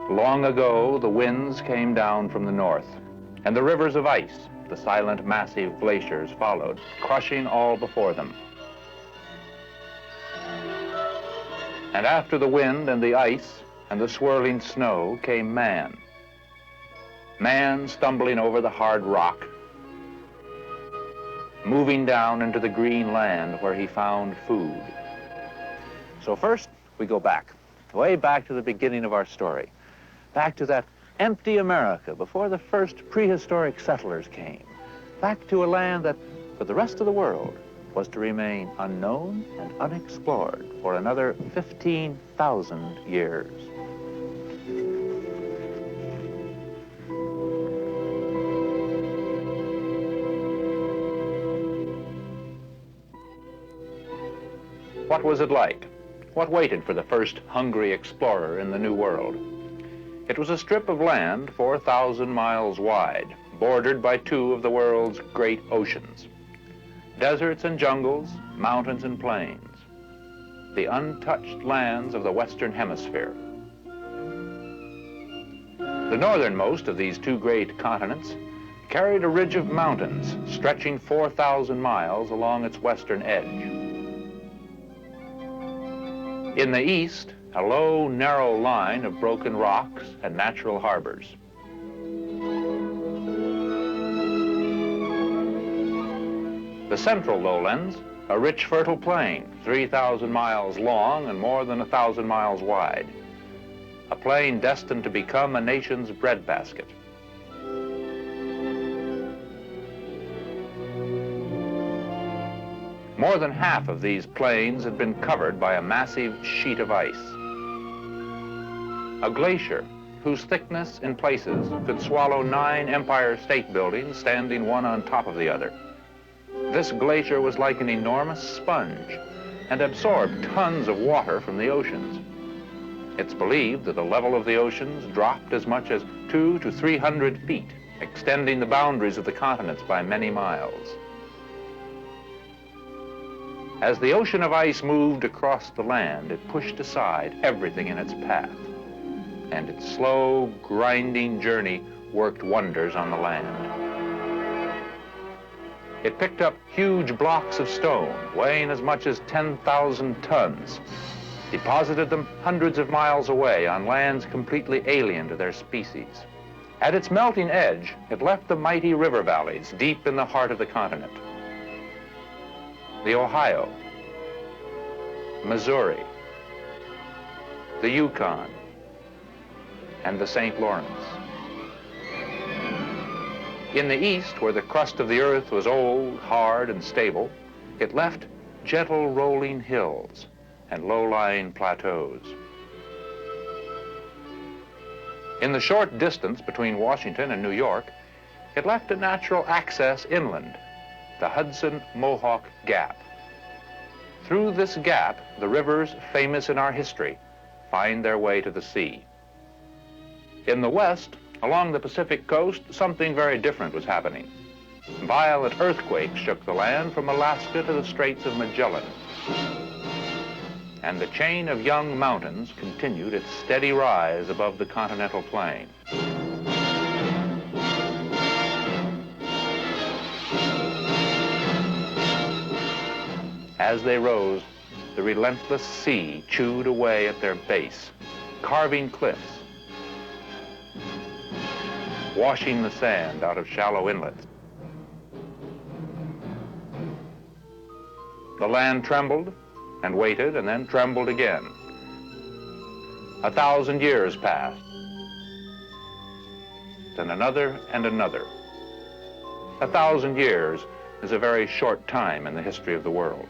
Long ago, the winds came down from the north, and the rivers of ice, the silent, massive glaciers, followed, crushing all before them. And after the wind and the ice and the swirling snow came man. Man stumbling over the hard rock, moving down into the green land where he found food. So first, we go back, way back to the beginning of our story, back to that empty America before the first prehistoric settlers came, back to a land that, for the rest of the world, was to remain unknown and unexplored for another 15,000 years. What was it like? What waited for the first hungry explorer in the New World? It was a strip of land 4,000 miles wide, bordered by two of the world's great oceans. Deserts and jungles, mountains and plains. The untouched lands of the Western Hemisphere. The northernmost of these two great continents carried a ridge of mountains stretching 4,000 miles along its western edge. In the east, a low, narrow line of broken rocks and natural harbors. The central lowlands, a rich, fertile plain, 3,000 miles long and more than 1,000 miles wide. A plain destined to become a nation's breadbasket. More than half of these plains had been covered by a massive sheet of ice. A glacier whose thickness in places could swallow 9 Empire State Buildings standing one on top of the other. This glacier was like an enormous sponge and absorbed tons of water from the oceans. It's believed that the level of the oceans dropped as much as 200 to 300 feet, extending the boundaries of the continents by many miles. As the ocean of ice moved across the land, it pushed aside everything in its path, and its slow, grinding journey worked wonders on the land. It picked up huge blocks of stone, weighing as much as 10,000 tons, deposited them hundreds of miles away on lands completely alien to their species. At its melting edge, it left the mighty river valleys deep in the heart of the continent. The Ohio, Missouri, the Yukon, and the St. Lawrence. In the east, where the crust of the earth was old, hard, and stable, it left gentle rolling hills and low-lying plateaus. In the short distance between Washington and New York, it left a natural access inland, the Hudson-Mohawk Gap. Through this gap, the rivers famous in our history find their way to the sea. In the west, along the Pacific coast, something very different was happening. Violent earthquakes shook the land from Alaska to the Straits of Magellan. And the chain of young mountains continued its steady rise above the continental plain. As they rose, the relentless sea chewed away at their base, carving cliffs, washing the sand out of shallow inlets. The land trembled and waited and then trembled again. 1,000 years passed, then another and another. 1,000 years is a very short time in the history of the world.